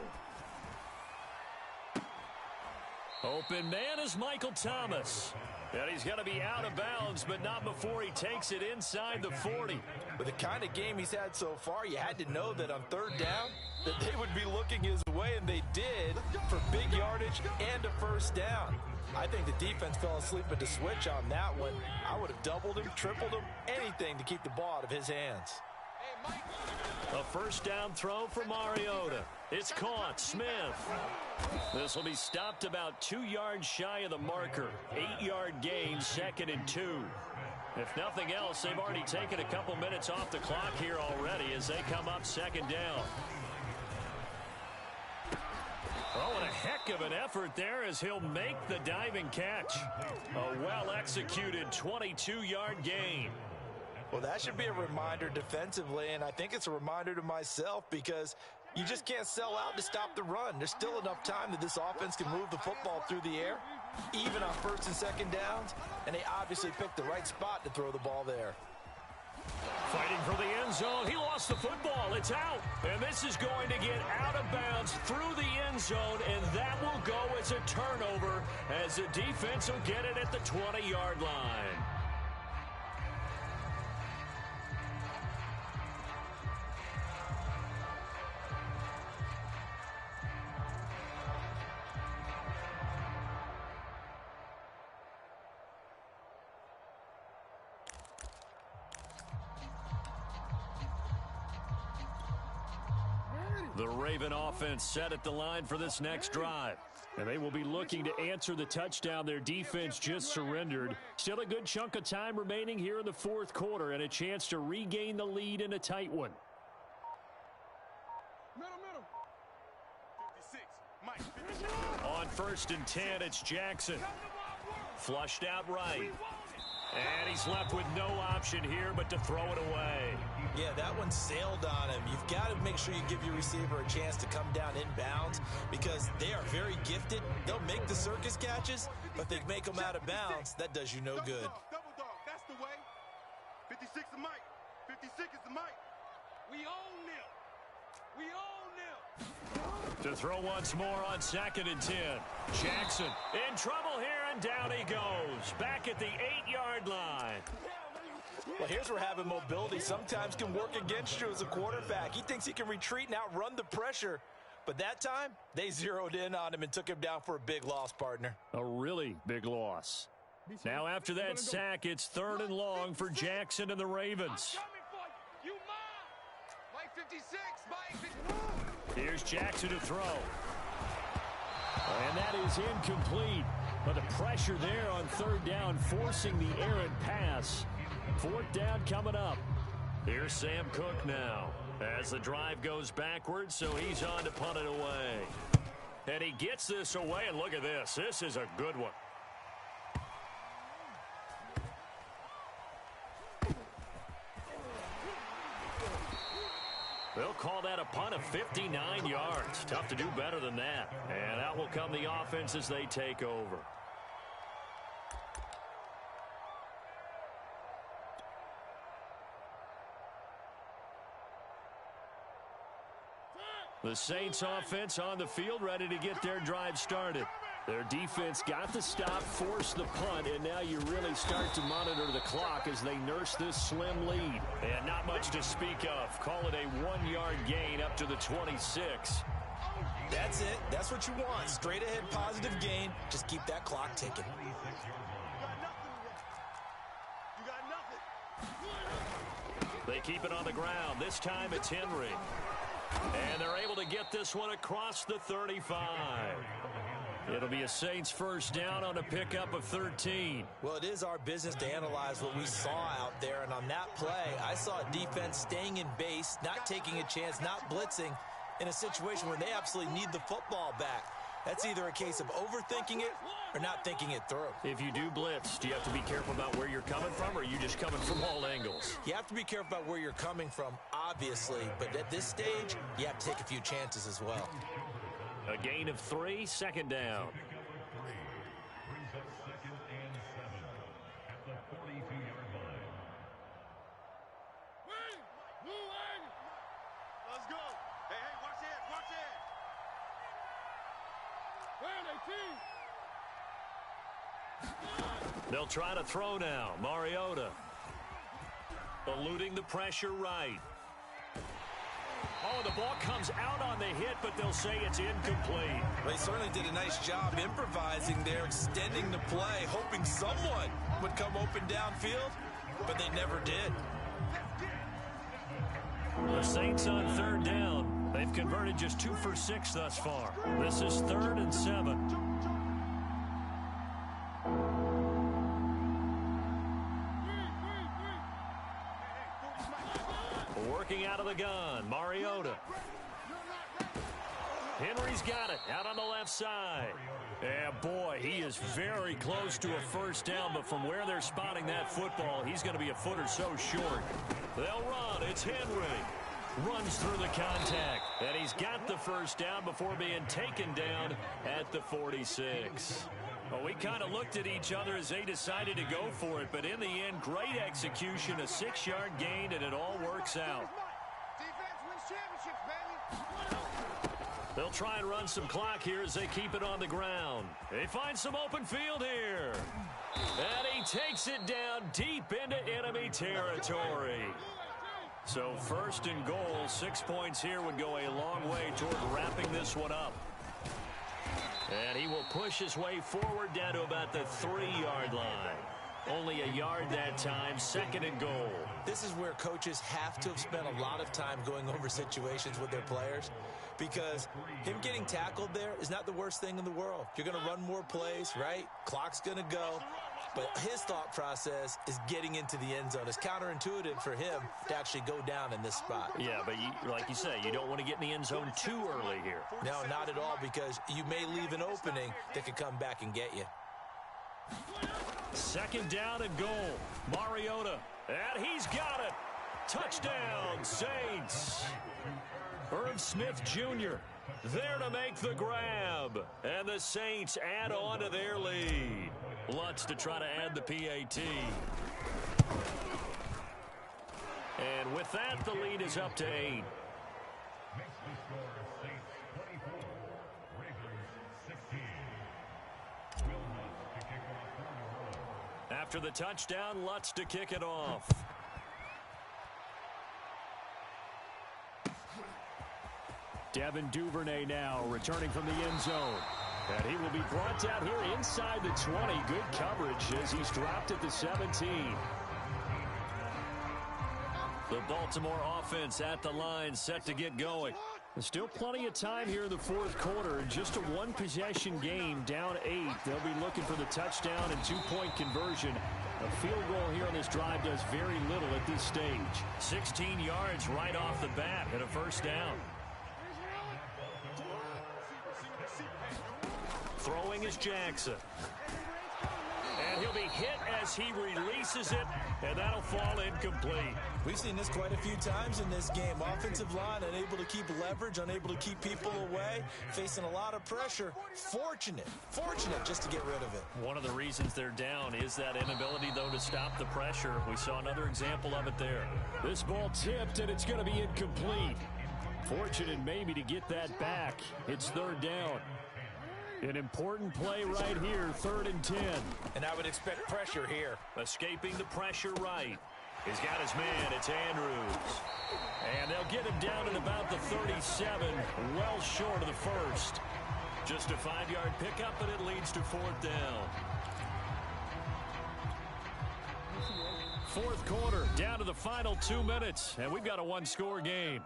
Open man is Michael Thomas. And he's going to be out of bounds, but not before he takes it inside the 40. With the kind of game he's had so far, you had to know that on 3rd down, that they would be looking his way, and they did, for big yardage and a first down. I think the defense fell asleep at the switch on that one. I would have doubled him, tripled him, anything to keep the ball out of his hands. A first down throw for Mariota. It's caught. Smith. This will be stopped about 2 yards shy of the marker. 8-yard gain, 2nd and 2. If nothing else, they've already taken a couple minutes off the clock here already as they come up 2nd down. Oh, and a heck of an effort there as he'll make the diving catch. A well-executed 22-yard gain. Well, that should be a reminder defensively, and I think it's a reminder to myself because you just can't sell out to stop the run. There's still enough time that this offense can move the football through the air, even on 1st and 2nd downs, and they obviously picked the right spot to throw the ball there. Fighting for the end zone. He lost the football. It's out. And this is going to get out of bounds through the end zone, and that will go as a turnover as the defense will get it at the 20-yard line. The Raven offense set at the line for this next drive. And they will be looking to answer the touchdown their defense just surrendered. Still a good chunk of time remaining here in the 4th quarter and a chance to regain the lead in a tight one. Middle. 56. Mike, 56. On 1st and 10, it's Jackson. Flushed out right. And he's left with no option here but to throw it away. Yeah, that one sailed on him. You've got to make sure you give your receiver a chance to come down inbounds because they are very gifted. They'll make the circus catches, but they make them out of bounds. That does you no good. Double dog, that's the way. 56 is Mike. 56 is the Mike. We own them. We own them. To throw once more on 2nd and 10. Jackson in trouble here, and down he goes. Back at the 8-yard line. Well, here's where having mobility sometimes can work against you as a quarterback. He thinks he can retreat and outrun the pressure. But that time, they zeroed in on him and took him down for a big loss, partner. A really big loss. Now after that sack, it's 3rd and long for Jackson and the Ravens. You mine. Mike 56. Mike 56. Here's Jackson to throw. And that is incomplete. But the pressure there on third down, forcing the errant pass. Fourth down coming up. Here's Sam Cook now as the drive goes backwards, so he's on to punt it away. And he gets this away, and look at this. This is a good one. They'll call that a punt of 59 yards. Tough to do better than that. And out will come the offense as they take over. The Saints offense on the field, ready to get their drive started. Their defense got the stop, forced the punt, and now you really start to monitor the clock as they nurse this slim lead. And not much to speak of. Call it a 1-yard gain up to the 26. That's it. That's what you want. Straight ahead positive gain. Just keep that clock ticking. You got nothing. They keep it on the ground. This time it's Henry. And they're able to get this one across the 35. It'll be a Saints first down on a pickup of 13. Well, it is our business to analyze what we saw out there. And on that play, I saw a defense staying in base, not taking a chance, not blitzing in a situation where they absolutely need the football back. That's either a case of overthinking it or not thinking it through. If you do blitz, do you have to be careful about where you're coming from, or are you just coming from all angles? You have to be careful about where you're coming from, obviously. But at this stage, you have to take a few chances as well. A gain of 3, second down. Let's go. Hey, watch it, watch it. They'll try to throw now. Mariota eluding the pressure right. Oh, the ball comes out on the hit, but they'll say it's incomplete. They certainly did a nice job improvising there, extending the play, hoping someone would come open downfield, but they never did. The Saints on third down. They've converted just 2 for 6 thus far. This is 3rd and 7. Working out of the gun, Mariota. Henry's got it out on the left side. Yeah, boy, he is very close to a first down, but from where they're spotting that football, he's going to be a foot or so short. They'll run. It's Henry. Runs through the contact, and he's got the first down before being taken down at the 46. Well, we kind of looked at each other as they decided to go for it, but in the end, great execution, a 6-yard gain, and it all works out. Defense wins championships, baby. They'll try and run some clock here as they keep it on the ground. They find some open field here. And he takes it down deep into enemy territory. So 1st and goal, 6 points here would go a long way toward wrapping this one up. And he will push his way forward down to about the 3-yard line. Only a yard that time, 2nd and goal. This is where coaches have to have spent a lot of time going over situations with their players, because him getting tackled there is not the worst thing in the world. You're going to run more plays, right? Clock's going to go. But his thought process is getting into the end zone. It's counterintuitive for him to actually go down in this spot. Yeah, but like you say, you don't want to get in the end zone too early here. No, not at all, because you may leave an opening that could come back and get you. 2nd down and goal. Mariota, and he's got it. Touchdown, Saints. Irv Smith Jr. there to make the grab. And the Saints add on to their lead. Lutz to try to add the PAT. And with that, the lead is up to 8. After the touchdown, Lutz to kick it off. Devin Duvernay now returning from the end zone. And he will be brought down here inside the 20. Good coverage as he's dropped at the 17. The Baltimore offense at the line, set to get going. Still plenty of time here in the fourth quarter. Just a one-possession game, down 8. They'll be looking for the touchdown and two-point conversion. A field goal here on this drive does very little at this stage. 16 yards right off the bat and a first down. Throwing is Jackson. And he'll be hit as he releases it, and that'll fall incomplete. We've seen this quite a few times in this game. Offensive line unable to keep leverage, unable to keep people away, facing a lot of pressure. Fortunate just to get rid of it. One of the reasons they're down is that inability, though, to stop the pressure. We saw another example of it there. This ball tipped, and it's going to be incomplete. Fortunate maybe to get that back. It's third down. An important play right here, 3rd and 10. And I would expect pressure here. Escaping the pressure right. He's got his man. It's Andrews. And they'll get him down at about the 37, well short of the first. Just a 5-yard pickup, and it leads to 4th down. Fourth quarter, down to the final 2 minutes, and we've got a one-score game.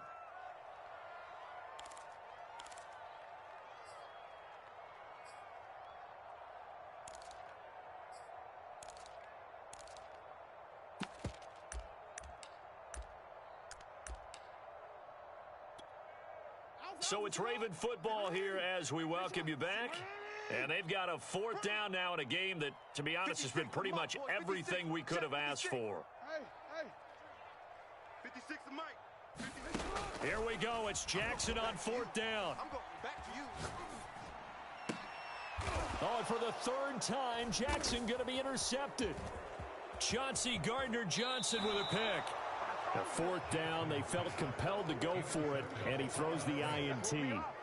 So it's Raven football here as we welcome you back. And they've got a 4th down now in a game that, to be honest, has been pretty much everything we could have asked for. Hey. 56 to Mike. Here we go. It's Jackson on 4th down. I'm going back to you. Oh, and for the 3rd time, Jackson going to be intercepted. Chauncey Gardner-Johnson with a pick. The 4th down, they felt compelled to go for it, and he throws the INT.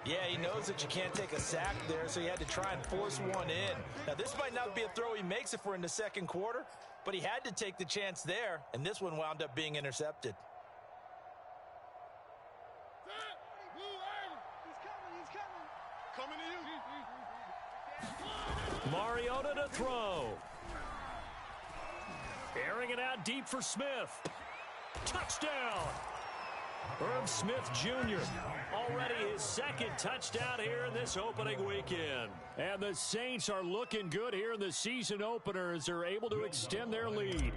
Yeah, he knows that you can't take a sack there, so he had to try and force one in. Now, this might not be a throw he makes if we're in the second quarter, but he had to take the chance there, and this one wound up being intercepted. He's coming to you. Mariota to throw. Airing it out deep for Smith. Touchdown! Irv Smith Jr. already his 2nd touchdown here in this opening weekend. And the Saints are looking good here in the season opener as they're able to extend their lead.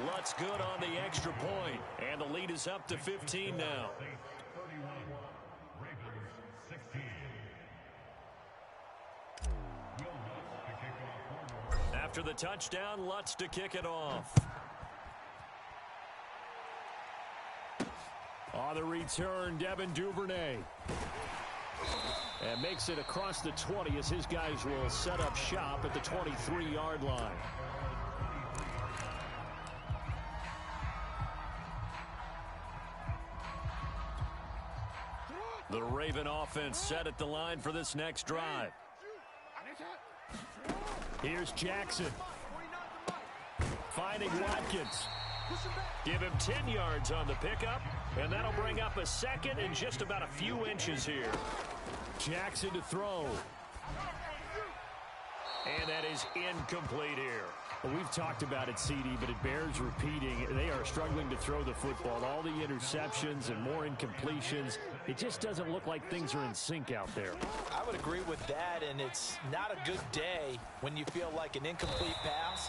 Lutz good on the extra point, and the lead is up to 15 now. After the touchdown, Lutz to kick it off. On the return, Devin Duvernay. And makes it across the 20 as his guys will set up shop at the 23-yard line. The Raven offense set at the line for this next drive. Here's Jackson. Finding Watkins. Give him 10 yards on the pickup, and that'll bring up a 2nd and just about a few inches here. Jackson to throw. And that is incomplete here. Well, we've talked about it, CD, but it bears repeating. They are struggling to throw the football. All the interceptions and more incompletions. It just doesn't look like things are in sync out there. I would agree with that, and it's not a good day when you feel like an incomplete pass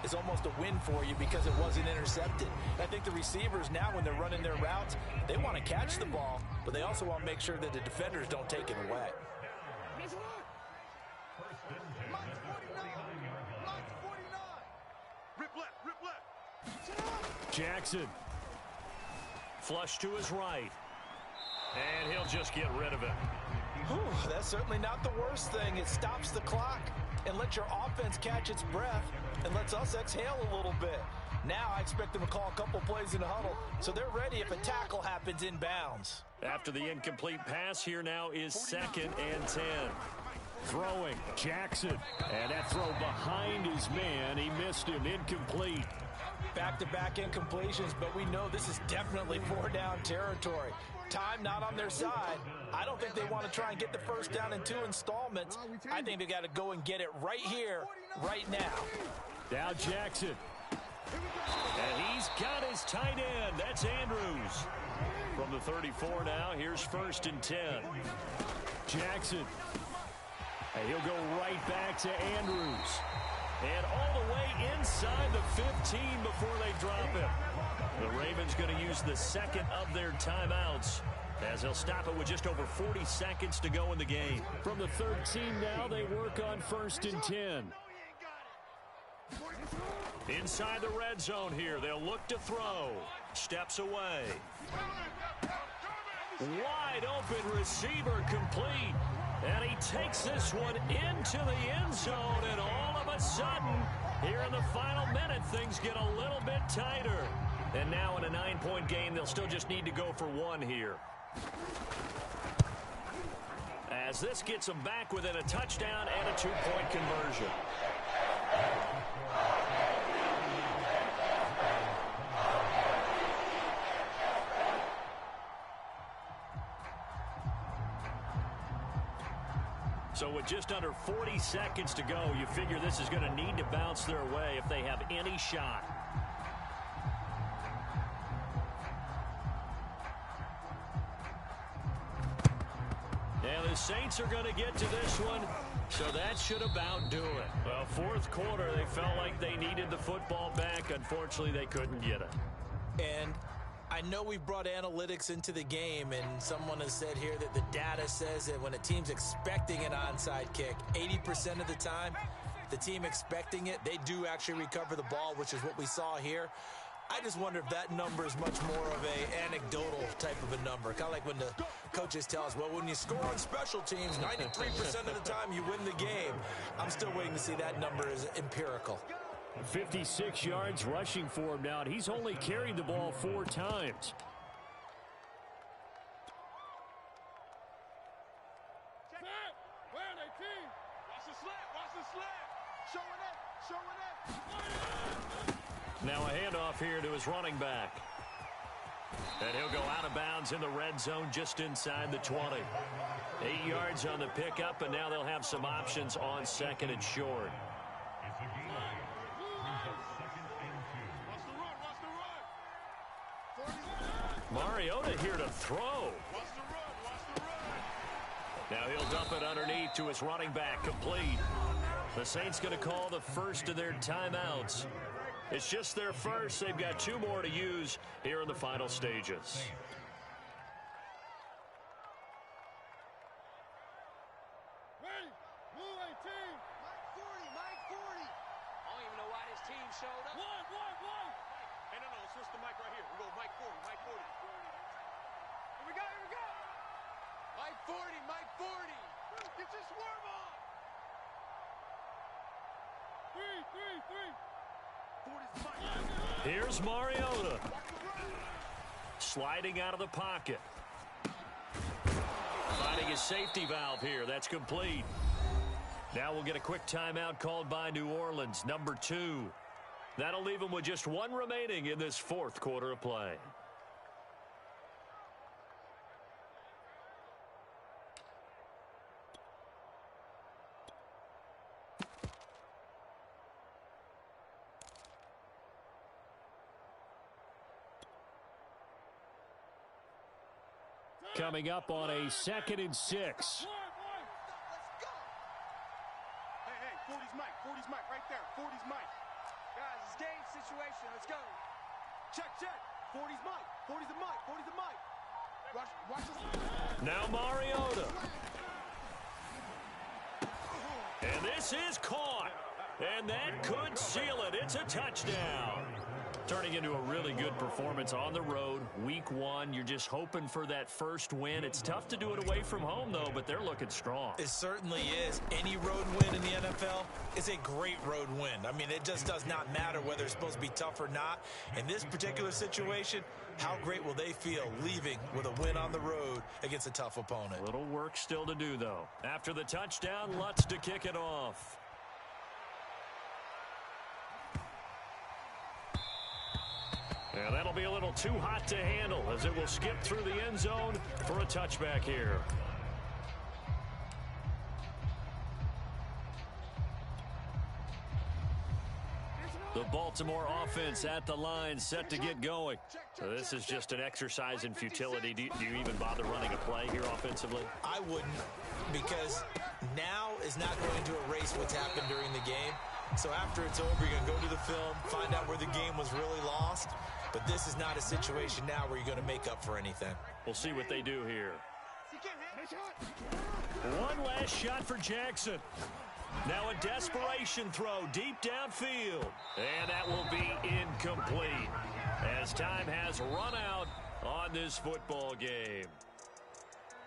is almost a win for you because it wasn't intercepted. I think the receivers now, when they're running their routes, they want to catch the ball, but they also want to make sure that the defenders don't take it away. Jackson. Flush to his right. And he'll just get rid of it. Whew, that's certainly not the worst thing. It stops the clock and lets your offense catch its breath and lets us exhale a little bit. Now I expect them to call a couple plays in the huddle, so they're ready if a tackle happens in bounds. After the incomplete pass, here now is 2nd and 10. Throwing, Jackson. And that throw behind his man. He missed him, incomplete. Back-to-back incompletions, but we know this is definitely 4-down territory. Time not on their side. I don't think they want to try and get the first down in 2 installments. I think they got to go and get it right here, right now. Now Jackson. And he's got his tight end. That's Andrews. From the 34 now, here's 1st and 10. Jackson. And he'll go right back to Andrews. And all the way inside the 15 before they drop him. The Ravens going to use the second of their timeouts, as they'll stop it with just over 40 seconds to go in the game. From the 13 now, they work on 1st and 10. Inside the red zone here, they'll look to throw. Steps away. Wide open receiver complete. And he takes this one into the end zone, and all of a sudden, here in the final minute, things get a little bit tighter. And now in a 9-point game, they'll still just need to go for one here. As this gets them back within a touchdown and a 2-point conversion. So with just under 40 seconds to go, you figure this is going to need to bounce their way if they have any shot. And the Saints are going to get to this one, so that should about do it. Well, 4th quarter, they felt like they needed the football back. Unfortunately, they couldn't get it. And I know we brought analytics into the game, and someone has said here that the data says that when a team's expecting an onside kick, 80% of the time, the team expecting it, they do actually recover the ball, which is what we saw here. I just wonder if that number is much more of a anecdotal type of a number. Kind of like when the coaches tell us, well, when you score on special teams, 93% of the time you win the game. I'm still waiting to see that number is empirical. 56 yards rushing for him now, and he's only carried the ball 4 times. Now a handoff here to his running back. And he'll go out of bounds in the red zone just inside the 20. 8 yards on the pickup, and now they'll have some options on 2nd and short. Mariota here to throw. Now he'll dump it underneath to his running back, complete. The Saints going to call the first of their timeouts. It's just their first. They've got 2 more to use here in the final stages. Here's Mariota. Sliding out of the pocket. Finding his safety valve here. That's complete. Now we'll get a quick timeout called by New Orleans, number 2. That'll leave them with just 1 remaining in this 4th quarter of play. Coming up on a 2nd and 6. Hey, 40's Mike. 40's Mike right there. 40's Mike. Guys, it's game situation. Let's go. Check. 40's Mike. 40's the Mike. 40's the Mike. Watch this. Now Mariota. And this is caught. And that could seal it. It's a touchdown. Turning into a really good performance on the road. Week 1, you're just hoping for that first win. It's tough to do it away from home, though, but they're looking strong. It certainly is. Any road win in the NFL is a great road win. I mean, it just does not matter whether it's supposed to be tough or not. In this particular situation, how great will they feel leaving with a win on the road against a tough opponent? A little work still to do, though. After the touchdown, Lutz to kick it off. And that'll be a little too hot to handle as it will skip through the end zone for a touchback here. The Baltimore offense at the line, set to get going. So this is just an exercise in futility. Do you even bother running a play here offensively? I wouldn't, because now is not going to erase what's happened during the game. So after it's over, you're going to go to the film, find out where the game was really lost. But this is not a situation now where you're going to make up for anything. We'll see what they do here. One last shot for Jackson. Now a desperation throw deep downfield. And that will be incomplete as time has run out on this football game.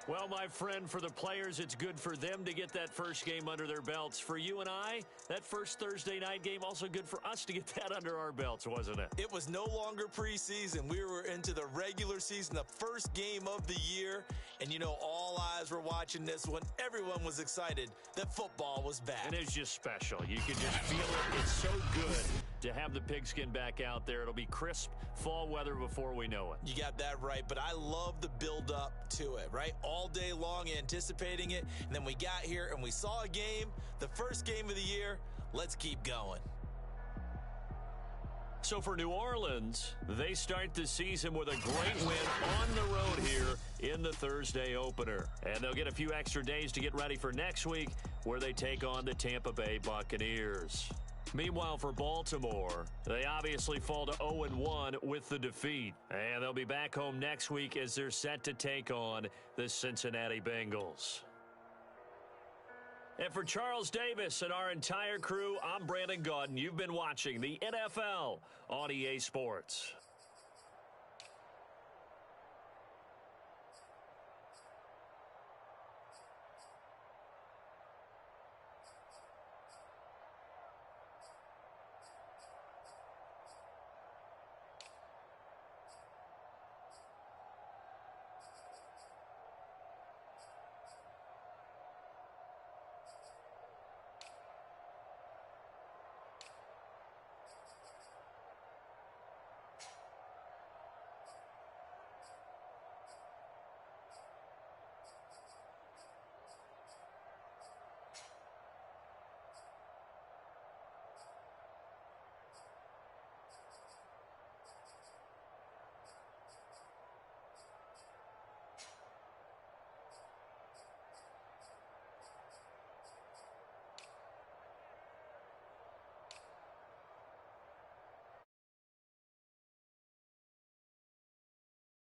Well, my friend, for the players, it's good for them to get that first game under their belts. For you and I, that first Thursday night game, also good for us to get that under our belts, wasn't it? It was no longer preseason. We were into the regular season, the first game of the year. And, you know, all eyes were watching this one. Everyone was excited that football was back. And it's just special. You can just feel it. It's so good to have the pigskin back out there. It'll be crisp fall weather before we know it. You got that right, but I love the build-up to it, right? All day long anticipating it, and then we got here and we saw a game, the first game of the year. Let's keep going. So for New Orleans, they start the season with a great win on the road here in the Thursday opener. And they'll get a few extra days to get ready for next week, where they take on the Tampa Bay Buccaneers. Meanwhile, for Baltimore, they obviously fall to 0-1 with the defeat. And they'll be back home next week as they're set to take on the Cincinnati Bengals. And for Charles Davis and our entire crew, I'm Brandon Gaudin. You've been watching the NFL on EA Sports.